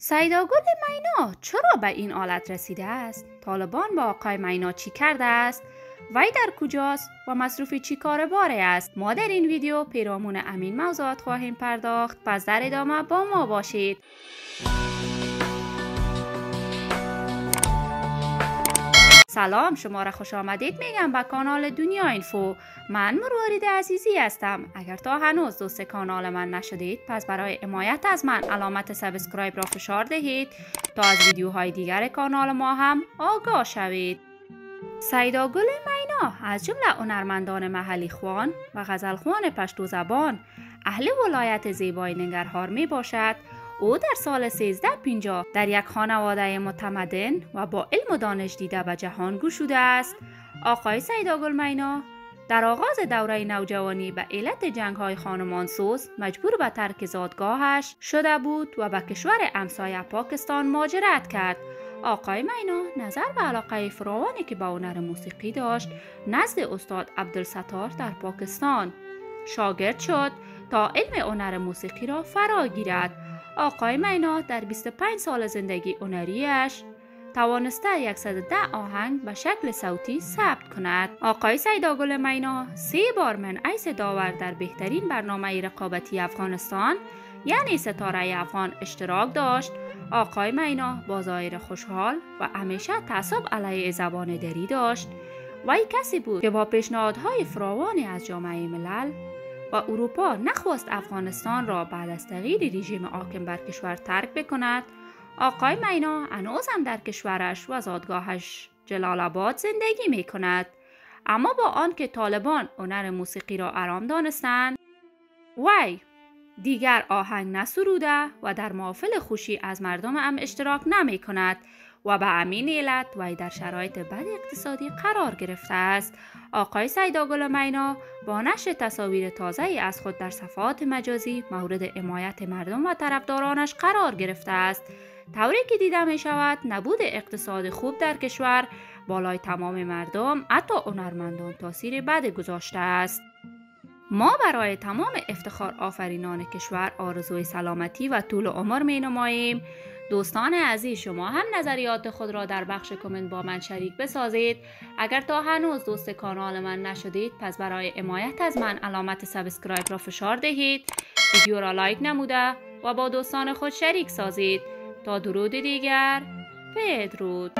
سیداگل مینا چرا به این حالت رسیده است؟ طالبان با آقای مینا چی کرده است؟ وی در کجاست و مصروف چی کار باره است؟ ما در این ویدیو پیرامون همین موضوعات خواهیم پرداخت، پس در ادامه با ما باشید. سلام، شما را خوش آمدید میگم به کانال دنیا اینفو. من مروارید عزیزی هستم. اگر تا هنوز دوست کانال من نشدید، پس برای حمایت از من علامت سابسکرایب را فشار دهید تا از ویدیوهای دیگر کانال ما هم آگاه شوید. سیداگل مینا از جمله هنرمندان محلی خوان و غزلخوان پشتو زبان اهل ولایت زیبای ننگرهار می باشد. او در سال 1350 در یک خانواده متمدن و با علم و دانش دیده به جهان گشوده است. آقای سیداگل مینا در آغاز دوره نوجوانی به علت جنگ‌های خانمانسوز مجبور به ترک زادگاهش شده بود و به کشور همسایه پاکستان مهاجرت کرد. آقای مینا نظر به علاقه فراوانی که به هنر موسیقی داشت نزد استاد عبدالستار در پاکستان شاگرد شد تا علم هنر موسیقی را فرا گیرد. آقای مینا در 25 سال زندگی هنریش توانسته 110 آهنگ به شکل صوتی ثبت کند. آقای سیداگل مینا 3 بار من حیث داور در بهترین برنامه رقابتی افغانستان یعنی ستاره افغان اشتراک داشت. آقای مینا با ظاهر خوشحال و همیشه تعصب علیه زبان دری داشت. وی کسی بود که با پیشنهادهای فراوانی از جامعه ملل و اروپا نخواست افغانستان را بعد از تغییر رژیم حاکم بر کشور ترک بکند. آقای مینا هنوز هم در کشورش و زادگاهش جلال آباد زندگی می کند. اما با آنکه طالبان هنر موسیقی را حرام دانستند، وی دیگر آهنگ نسروده و در محافل خوشی از مردم هم اشتراک نمی کند و به همین علت وی در شرایط بد اقتصادی قرار گرفته است. آقای سیداگل مینا با نشر تصاویر تازه از خود در صفحات مجازی مورد حمایت مردم و طرفدارانش قرار گرفته است. طوری که دیده می شود نبود اقتصاد خوب در کشور بالای تمام مردم حتی هنرمندان تاثیر بد گذاشته است. ما برای تمام افتخار آفرینان کشور آرزوی سلامتی و طول عمر می نماییم. دوستان عزیز، شما هم نظریات خود را در بخش کامنت با من شریک بسازید. اگر تا هنوز دوست کانال من نشدید، پس برای حمایت از من علامت سابسکرایب را فشار دهید، ویدیو را لایک نموده و با دوستان خود شریک سازید. تا درود دیگر، بدرود.